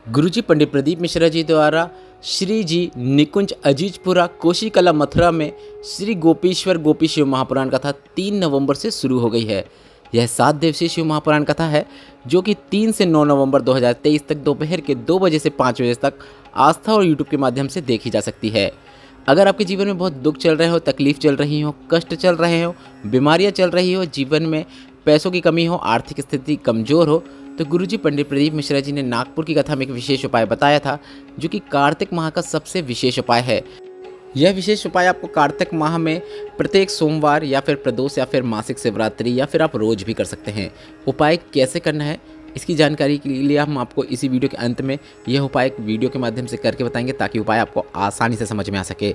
गुरुजी पंडित प्रदीप मिश्रा जी द्वारा श्री जी निकुंज अजीजपुरा कोशीकला मथुरा में श्री गोपीश्वर गोपी शिव महापुराण कथा 3 नवंबर से शुरू हो गई है। यह 7 दिवसीय शिव महापुराण कथा है जो कि 3 से 9 नवंबर 2023 तक दोपहर के 2 बजे से 5 बजे तक आस्था और यूट्यूब के माध्यम से देखी जा सकती है। अगर आपके जीवन में बहुत दुख चल रहे हो, तकलीफ चल रही हो, कष्ट चल रहे हो, बीमारियां चल रही हो, जीवन में पैसों की कमी हो, आर्थिक स्थिति कमज़ोर हो, तो गुरुजी पंडित प्रदीप मिश्रा जी ने नागपुर की कथा में एक विशेष उपाय बताया था जो कि कार्तिक माह का सबसे विशेष उपाय है। यह विशेष उपाय आपको कार्तिक माह में प्रत्येक सोमवार या फिर प्रदोष या फिर मासिक शिवरात्रि या फिर आप रोज भी कर सकते हैं। उपाय कैसे करना है इसकी जानकारी के लिए हम आपको इसी वीडियो के अंत में यह उपाय एक वीडियो के माध्यम से करके बताएंगे ताकि उपाय आपको आसानी से समझ में आ सके।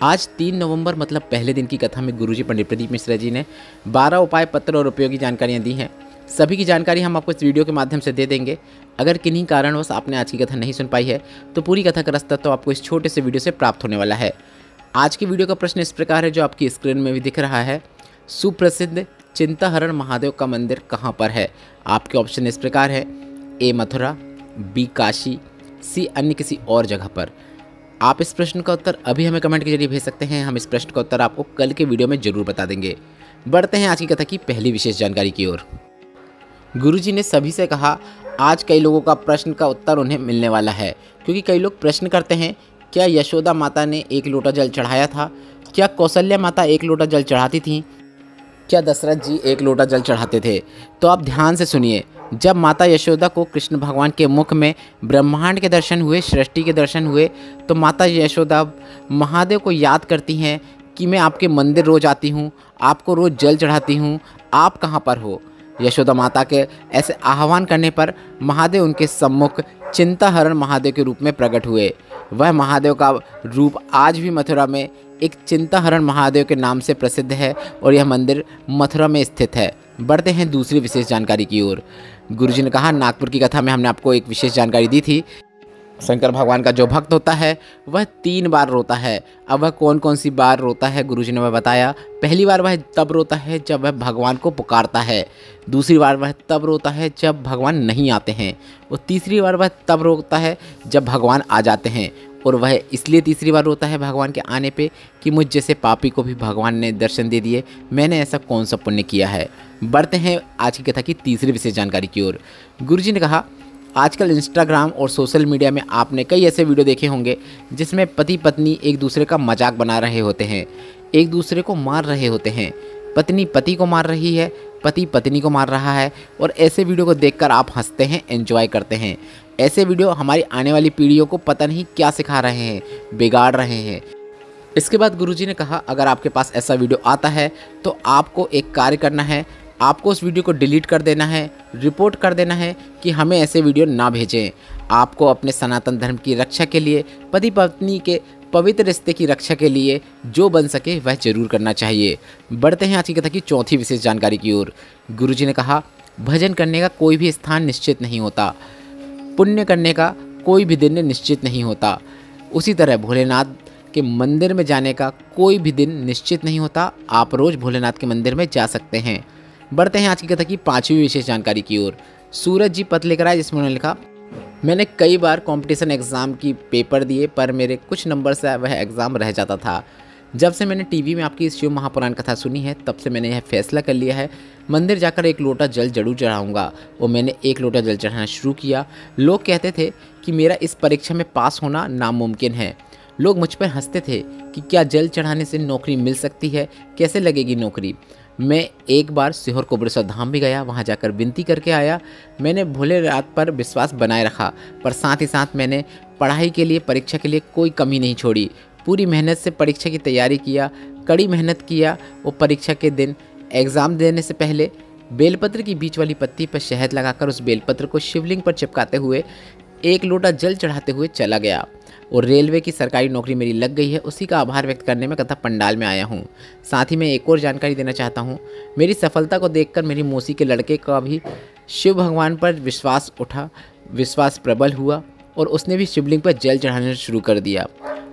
आज 3 नवंबर मतलब पहले दिन की कथा में गुरुजी पंडित प्रदीप मिश्रा जी ने 12 उपाय पत्र और उपयोगी जानकारियाँ दी हैं। सभी की जानकारी हम आपको इस वीडियो के माध्यम से दे देंगे। अगर किन्हीं कारणवश आपने आज की कथा नहीं सुन पाई है तो पूरी कथा का रास्ता तो आपको इस छोटे से वीडियो से प्राप्त होने वाला है। आज की वीडियो का प्रश्न इस प्रकार है जो आपकी स्क्रीन में भी दिख रहा है। सुप्रसिद्ध चिंताहरण महादेव का मंदिर कहाँ पर है? आपके ऑप्शन इस प्रकार है। ए मथुरा, बी काशी, सी अन्य किसी और जगह पर। आप इस प्रश्न का उत्तर अभी हमें कमेंट के जरिए भेज सकते हैं। हम इस प्रश्न का उत्तर आपको कल के वीडियो में जरूर बता देंगे। बढ़ते हैं आज की कथा की पहली विशेष जानकारी की ओर। गुरुजी ने सभी से कहा आज कई लोगों का प्रश्न का उत्तर उन्हें मिलने वाला है, क्योंकि कई लोग प्रश्न करते हैं क्या यशोदा माता ने 1 लोटा जल चढ़ाया था? क्या कौशल्या माता 1 लोटा जल चढ़ाती थीं? क्या दशरथ जी 1 लोटा जल चढ़ाते थे? तो आप ध्यान से सुनिए। जब माता यशोदा को कृष्ण भगवान के मुख में ब्रह्मांड के दर्शन हुए, सृष्टि के दर्शन हुए, तो माता यशोदा महादेव को याद करती हैं कि मैं आपके मंदिर रोज आती हूँ, आपको रोज जल चढ़ाती हूँ, आप कहाँ पर हो? यशोदा माता के ऐसे आह्वान करने पर महादेव उनके सम्मुख चिंताहरण महादेव के रूप में प्रकट हुए। वह महादेव का रूप आज भी मथुरा में एक चिंताहरण महादेव के नाम से प्रसिद्ध है और यह मंदिर मथुरा में स्थित है। बढ़ते हैं दूसरी विशेष जानकारी की ओर। गुरुजी ने कहा नागपुर की कथा में हमने आपको एक विशेष जानकारी दी थी। शंकर भगवान का जो भक्त होता है वह 3 बार रोता है। अब वह कौन कौन सी बार रोता है गुरुजी ने वह बताया। पहली बार वह तब रोता है जब वह भगवान को पुकारता है। दूसरी बार वह तब रोता है जब भगवान नहीं आते हैं। और तीसरी बार वह तब रोता है जब भगवान आ जाते हैं। और वह इसलिए तीसरी बार रोता है भगवान के आने पे कि मुझ जैसे पापी को भी भगवान ने दर्शन दे दिए। मैंने ऐसा कौन सा पुण्य किया है? बढ़ते हैं आज की कथा की तीसरी विशेष जानकारी की ओर। गुरुजी ने कहा आजकल इंस्टाग्राम और सोशल मीडिया में आपने कई ऐसे वीडियो देखे होंगे जिसमें पति पत्नी एक दूसरे का मजाक बना रहे होते हैं, एक दूसरे को मार रहे होते हैं। पत्नी पति को मार रही है, पति पत्नी को मार रहा है और ऐसे वीडियो को देखकर आप हंसते हैं, एंजॉय करते हैं। ऐसे वीडियो हमारी आने वाली पीढ़ियों को पता नहीं क्या सिखा रहे हैं, बिगाड़ रहे हैं। इसके बाद गुरुजी ने कहा अगर आपके पास ऐसा वीडियो आता है तो आपको एक कार्य करना है। आपको उस वीडियो को डिलीट कर देना है, रिपोर्ट कर देना है कि हमें ऐसे वीडियो ना भेजें। आपको अपने सनातन धर्म की रक्षा के लिए, पति पत्नी के पवित्र रिश्ते की रक्षा के लिए जो बन सके वह जरूर करना चाहिए। बढ़ते हैं आज की कथा की चौथी विशेष जानकारी की ओर। गुरुजी ने कहा भजन करने का कोई भी स्थान निश्चित नहीं होता, पुण्य करने का कोई भी दिन निश्चित नहीं होता। उसी तरह भोलेनाथ के मंदिर में जाने का कोई भी दिन निश्चित नहीं होता। आप रोज़ भोलेनाथ के मंदिर में जा सकते हैं। बढ़ते हैं आज की कथा की 5वीं विशेष जानकारी की ओर। सूरज जी पत्र लेकर आए जिसमें उन्होंने लिखा मैंने कई बार कंपटीशन एग्ज़ाम की पेपर दिए पर मेरे कुछ नंबर से वह एग्ज़ाम रह जाता था। जब से मैंने टीवी में आपकी शिव महापुराण कथा सुनी है तब से मैंने यह फैसला कर लिया है मंदिर जाकर 1 लोटा जल जरूर चढ़ाऊँगा। और मैंने 1 लोटा जल चढ़ाना शुरू किया। लोग कहते थे कि मेरा इस परीक्षा में पास होना नामुमकिन है। लोग मुझ पर हंसते थे कि क्या जल चढ़ाने से नौकरी मिल सकती है, कैसे लगेगी नौकरी। मैं एक बार सीहोर कोबरेश्वर धाम भी गया, वहाँ जाकर विनती करके आया। मैंने भोलेनाथ पर विश्वास बनाए रखा पर साथ ही साथ मैंने पढ़ाई के लिए, परीक्षा के लिए कोई कमी नहीं छोड़ी। पूरी मेहनत से परीक्षा की तैयारी किया, कड़ी मेहनत किया। और परीक्षा के दिन एग्ज़ाम देने से पहले बेलपत्र की बीच वाली पत्ती पर शहद लगाकर उस बेलपत्र को शिवलिंग पर चिपकाते हुए 1 लोटा जल चढ़ाते हुए चला गया। और रेलवे की सरकारी नौकरी मेरी लग गई है, उसी का आभार व्यक्त करने में कथा पंडाल में आया हूँ। साथ ही मैं एक और जानकारी देना चाहता हूँ। मेरी सफलता को देखकर मेरी मौसी के लड़के का भी शिव भगवान पर विश्वास उठा, विश्वास प्रबल हुआ और उसने भी शिवलिंग पर जल चढ़ाना शुरू कर दिया।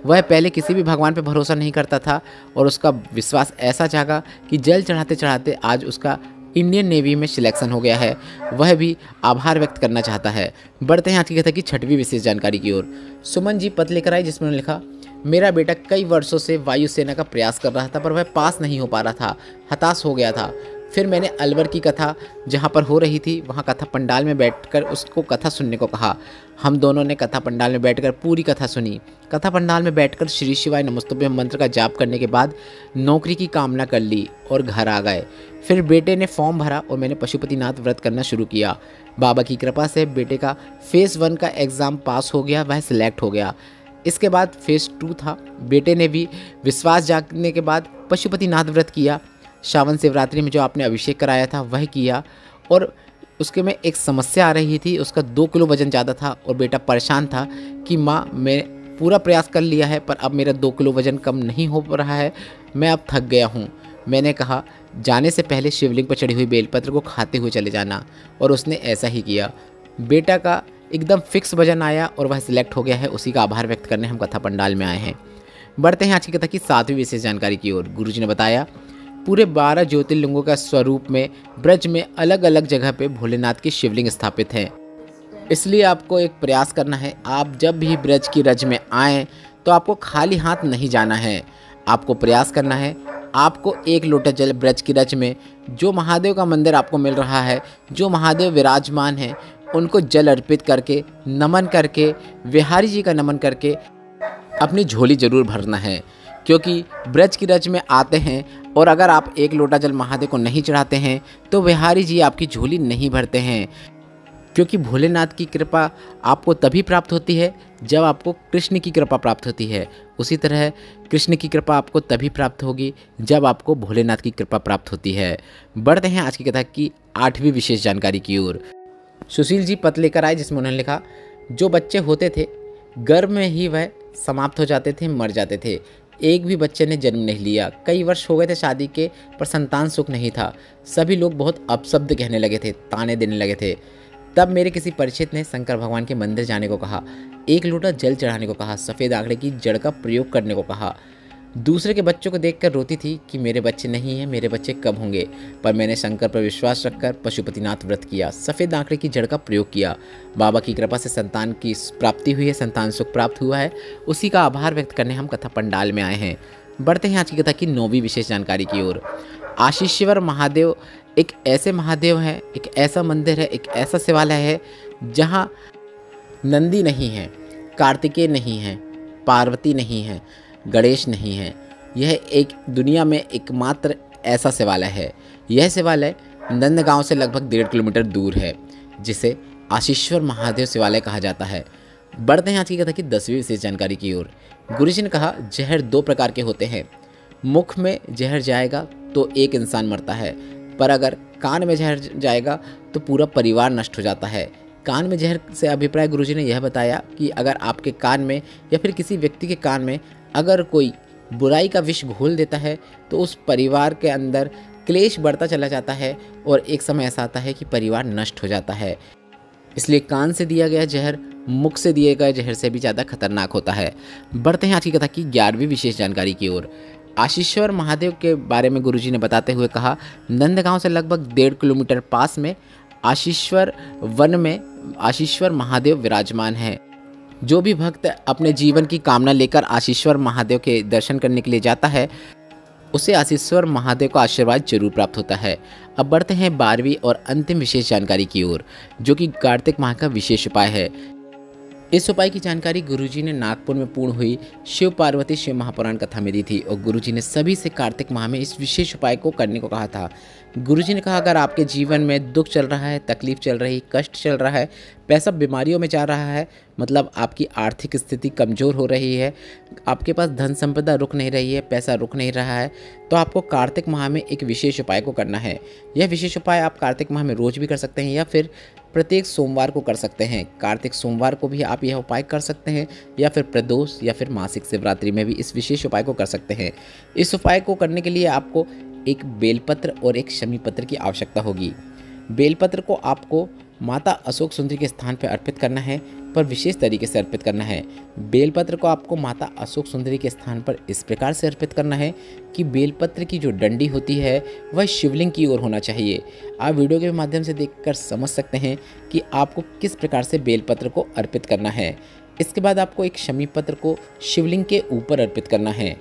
वह पहले किसी भी भगवान पर भरोसा नहीं करता था और उसका विश्वास ऐसा जागा कि जल चढ़ाते चढ़ाते आज उसका इंडियन नेवी में सिलेक्शन हो गया है, वह भी आभार व्यक्त करना चाहता है। बढ़ते हैं आज की कथा की 6वीं विशेष जानकारी की ओर। सुमन जी पत्र लेकर आए जिसमें उन्होंने लिखा, मेरा बेटा कई वर्षों से वायुसेना का प्रयास कर रहा था पर वह पास नहीं हो पा रहा था, हताश हो गया था। फिर मैंने अलवर की कथा जहाँ पर हो रही थी वहाँ कथा पंडाल में बैठकर उसको कथा सुनने को कहा। हम दोनों ने कथा पंडाल में बैठकर पूरी कथा सुनी। कथा पंडाल में बैठकर श्री शिवाय नमस्तुभ्यम मंत्र का जाप करने के बाद नौकरी की कामना कर ली और घर आ गए। फिर बेटे ने फॉर्म भरा और मैंने पशुपतिनाथ व्रत करना शुरू किया। बाबा की कृपा से बेटे का फेज़ 1 का एग्ज़ाम पास हो गया, वह सिलेक्ट हो गया। इसके बाद फेज़ 2 था। बेटे ने भी विश्वास जागने के बाद पशुपतिनाथ व्रत किया। श्रावण शिवरात्रि में जो आपने अभिषेक कराया था वह किया और उसके में एक समस्या आ रही थी, उसका 2 किलो वज़न ज़्यादा था और बेटा परेशान था कि माँ मैं पूरा प्रयास कर लिया है पर अब मेरा 2 किलो वज़न कम नहीं हो रहा है, मैं अब थक गया हूँ। मैंने कहा जाने से पहले शिवलिंग पर चढ़ी हुई बेलपत्र को खाते हुए चले जाना और उसने ऐसा ही किया। बेटा का एकदम फिक्स वज़न आया और वह सिलेक्ट हो गया है। उसी का आभार व्यक्त करने हम कथा पंडाल में आए हैं। बढ़ते हैं आज की कथा की 7वीं विशेष जानकारी की ओर। गुरुजी ने बताया पूरे 12 ज्योतिर्लिंगों का स्वरूप में ब्रज में अलग अलग जगह पे भोलेनाथ की शिवलिंग स्थापित है। इसलिए आपको एक प्रयास करना है, आप जब भी ब्रज की रज में आएँ तो आपको खाली हाथ नहीं जाना है। आपको प्रयास करना है, आपको 1 लोटा जल ब्रज की रज में जो महादेव का मंदिर आपको मिल रहा है, जो महादेव विराजमान है, उनको जल अर्पित करके नमन करके विहारी जी का नमन करके अपनी झोली जरूर भरना है। क्योंकि ब्रज की रज में आते हैं और अगर आप 1 लोटा जल महादेव को नहीं चढ़ाते हैं तो विहारी जी आपकी झोली नहीं भरते हैं। क्योंकि भोलेनाथ की कृपा आपको तभी प्राप्त होती है जब आपको कृष्ण की कृपा प्राप्त होती है। उसी तरह कृष्ण की कृपा आपको तभी प्राप्त होगी जब आपको भोलेनाथ की कृपा प्राप्त होती है। बढ़ते हैं आज की कथा की 8वीं विशेष जानकारी की ओर। सुशील जी पत्र लेकर आए जिसमें उन्होंने लिखा, जो बच्चे होते थे गर्भ में ही वह समाप्त हो जाते थे, मर जाते थे। एक भी बच्चे ने जन्म नहीं लिया। कई वर्ष हो गए थे शादी के पर संतान सुख नहीं था। सभी लोग बहुत अपशब्द कहने लगे थे, ताने देने लगे थे। तब मेरे किसी परिचित ने शंकर भगवान के मंदिर जाने को कहा, 1 लोटा जल चढ़ाने को कहा, सफ़ेद आंकड़े की जड़ का प्रयोग करने को कहा। दूसरे के बच्चों को देखकर रोती थी कि मेरे बच्चे नहीं हैं, मेरे बच्चे कब होंगे। पर मैंने शंकर पर विश्वास रखकर पशुपतिनाथ व्रत किया, सफ़ेद आंकड़े की जड़ का प्रयोग किया। बाबा की कृपा से संतान की प्राप्ति हुई है, संतान सुख प्राप्त हुआ है। उसी का आभार व्यक्त करने हम कथा पंडाल में आए हैं। बढ़ते हैं आज की कथा की 9वीं विशेष जानकारी की ओर। आशीश्वर महादेव एक ऐसे महादेव हैं, एक ऐसा मंदिर है, एक ऐसा शिवालय है जहाँ नंदी नहीं है, कार्तिकेय नहीं है, पार्वती नहीं है, गणेश नहीं है। यह एक दुनिया में एकमात्र ऐसा शिवालय है। यह शिवालय नंदगांव से लगभग 1.5 किलोमीटर दूर है, जिसे आशीश्वर महादेव शिवालय कहा जाता है। बढ़ते हैं आज की कथा की 10वीं विशेष जानकारी की ओर। गुरुजी ने कहा, जहर 2 प्रकार के होते हैं। मुख में जहर जाएगा तो एक इंसान मरता है, पर अगर कान में जहर जाएगा तो पूरा परिवार नष्ट हो जाता है। कान में जहर से अभिप्राय गुरुजी ने यह बताया कि अगर आपके कान में या फिर किसी व्यक्ति के कान में अगर कोई बुराई का विष घोल देता है तो उस परिवार के अंदर क्लेश बढ़ता चला जाता है और एक समय ऐसा आता है कि परिवार नष्ट हो जाता है। इसलिए कान से दिया गया जहर मुख से दिए गए जहर से भी ज़्यादा खतरनाक होता है। बढ़ते हैं आज की कथा की 11वीं विशेष जानकारी की ओर। आशीश्वर महादेव के बारे में गुरुजी ने बताते हुए कहा, नंदगांव से लगभग 1.5 किलोमीटर पास में आशीश्वर वन में आशीश्वर महादेव विराजमान है। जो भी भक्त अपने जीवन की कामना लेकर आशीश्वर महादेव के दर्शन करने के लिए जाता है उसे आशीश्वर महादेव का आशीर्वाद जरूर प्राप्त होता है। अब बढ़ते हैं 12वीं और अंतिम विशेष जानकारी की ओर, जो कि कार्तिक माह का विशेष उपाय है। इस उपाय की जानकारी गुरुजी ने नागपुर में पूर्ण हुई शिव पार्वती शिव महापुराण कथा में दी थी और गुरुजी ने सभी से कार्तिक माह में इस विशेष उपाय को करने को कहा था। गुरुजी ने कहा, अगर आपके जीवन में दुख चल रहा है, तकलीफ चल रही, कष्ट चल रहा है, पैसा बीमारियों में जा रहा है, मतलब आपकी आर्थिक स्थिति कमज़ोर हो रही है, आपके पास धन संपदा रुक नहीं रही है, पैसा रुक नहीं रहा है, तो आपको कार्तिक माह में एक विशेष उपाय को करना है। यह विशेष उपाय आप कार्तिक माह में रोज़ भी कर सकते हैं या फिर प्रत्येक सोमवार को कर सकते हैं। कार्तिक सोमवार को भी आप यह उपाय कर सकते हैं या फिर प्रदोष या फिर मासिक शिवरात्रि में भी इस विशेष उपाय को कर सकते हैं। इस उपाय को करने के लिए आपको एक बेलपत्र और एक शमी पत्र की आवश्यकता होगी। बेलपत्र को आपको माता अशोक सुंदरी के स्थान पर अर्पित करना है, पर विशेष तरीके से अर्पित करना है। बेलपत्र को आपको माता अशोक सुंदरी के स्थान पर इस प्रकार से अर्पित करना है कि बेलपत्र की जो डंडी होती है वह शिवलिंग की ओर होना चाहिए। आप वीडियो के माध्यम से देखकर समझ सकते हैं कि आपको किस प्रकार से बेलपत्र को अर्पित करना है। इसके बाद आपको एक शमी पत्र को शिवलिंग के ऊपर अर्पित करना है।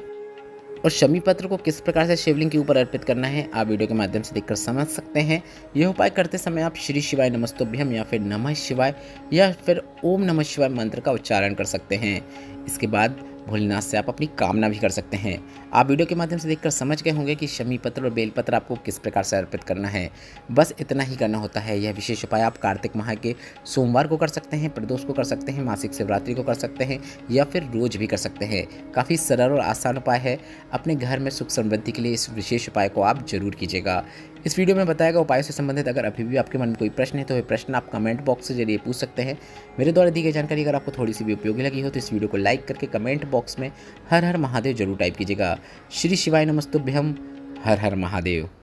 और शमी पत्र को किस प्रकार से शिवलिंग के ऊपर अर्पित करना है आप वीडियो के माध्यम से देखकर समझ सकते हैं। यह उपाय करते समय आप श्री शिवाय नमस्तुभ्यम या फिर नमः शिवाय या फिर ओम नमः शिवाय मंत्र का उच्चारण कर सकते हैं। इसके बाद भोलेनाथ से आप अपनी कामना भी कर सकते हैं। आप वीडियो के माध्यम से देखकर समझ गए होंगे कि शमी पत्र और बेलपत्र आपको किस प्रकार से अर्पित करना है। बस इतना ही करना होता है। यह विशेष उपाय आप कार्तिक माह के सोमवार को कर सकते हैं, प्रदोष को कर सकते हैं, मासिक शिवरात्रि को कर सकते हैं या फिर रोज भी कर सकते हैं। काफ़ी सरल और आसान उपाय है। अपने घर में सुख समृद्धि के लिए इस विशेष उपाय को आप जरूर कीजिएगा। इस वीडियो में बताया गया उपायों से संबंधित अगर अभी भी आपके मन में कोई प्रश्न है तो वह प्रश्न आप कमेंट बॉक्स के जरिए पूछ सकते हैं। मेरे द्वारा दी गई जानकारी अगर आपको थोड़ी सी भी उपयोगी लगी हो तो इस वीडियो को लाइक करके कमेंट बॉक्स में हर हर महादेव जरूर टाइप कीजिएगा। श्री शिवाय नमस्तुभ्यम। हर हर महादेव।